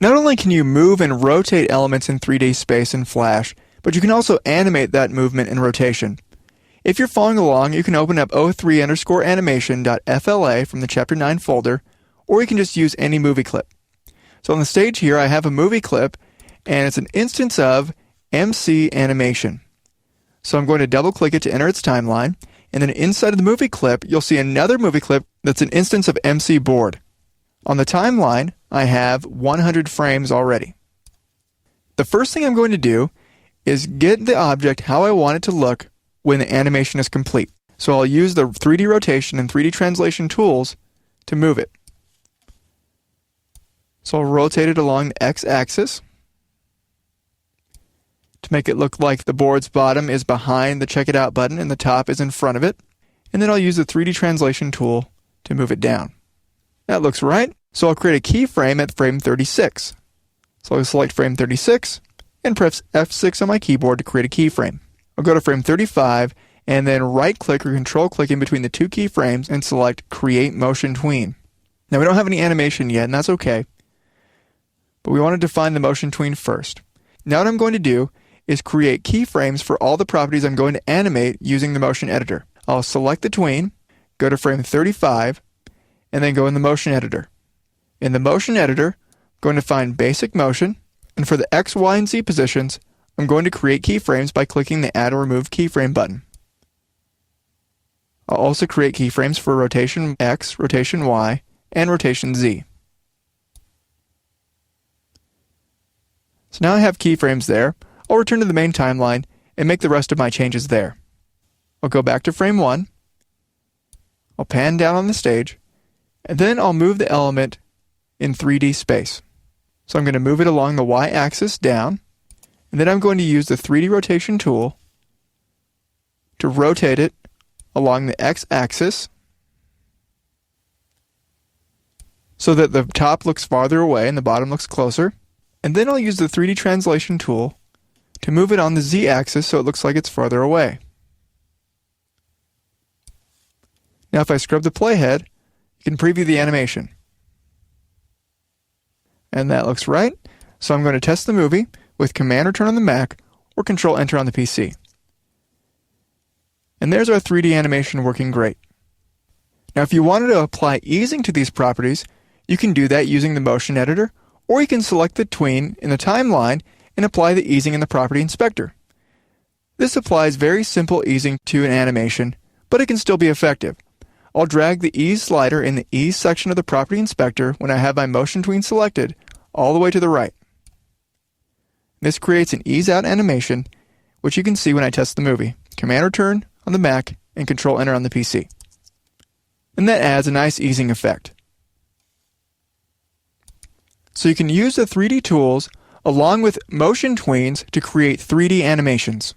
Not only can you move and rotate elements in 3D space in Flash, but you can also animate that movement and rotation. If you're following along, you can open up o3_animation.fla from the Chapter 9 folder, or you can just use any movie clip. So on the stage here, I have a movie clip, and it's an instance of MC Animation. So I'm going to double-click it to enter its timeline, and then inside of the movie clip, you'll see another movie clip that's an instance of MC Board. On the timeline, I have 100 frames already. The first thing I'm going to do is get the object how I want it to look when the animation is complete. So I'll use the 3D rotation and 3D translation tools to move it. So I'll rotate it along the x-axis to make it look like the board's bottom is behind the Check It Out button and the top is in front of it. And then I'll use the 3D translation tool to move it down. That looks right. So I'll create a keyframe at frame 36. So I'll select frame 36 and press F6 on my keyboard to create a keyframe. I'll go to frame 35 and then right-click or control-click in between the two keyframes and select Create Motion Tween. Now we don't have any animation yet, and that's okay. But we want to define the motion tween first. Now what I'm going to do is create keyframes for all the properties I'm going to animate using the motion editor. I'll select the tween, go to frame 35, and then go in the motion editor. In the motion editor, I'm going to find basic motion, and for the X, Y, and Z positions, I'm going to create keyframes by clicking the Add or Remove Keyframe button. I'll also create keyframes for rotation X, rotation Y, and rotation Z. So now I have keyframes there. I'll return to the main timeline and make the rest of my changes there. I'll go back to frame 1. I'll pan down on the stage, and then I'll move the element in 3D space. So I'm going to move it along the y-axis down, and then I'm going to use the 3D rotation tool to rotate it along the x-axis so that the top looks farther away and the bottom looks closer. And then I'll use the 3D translation tool to move it on the z-axis so it looks like it's farther away. Now if I scrub the playhead, you can preview the animation. And that looks right. So I'm going to test the movie with Command Return on the Mac or Control Enter on the PC. And there's our 3D animation working great. Now if you wanted to apply easing to these properties, you can do that using the motion editor, or you can select the tween in the timeline and apply the easing in the property inspector. This applies very simple easing to an animation, but it can still be effective. I'll drag the ease slider in the ease section of the property inspector when I have my motion tween selected all the way to the right. This creates an ease out animation, which you can see when I test the movie. Command Return on the Mac and Control Enter on the PC. And that adds a nice easing effect. So you can use the 3D tools along with motion tweens to create 3D animations.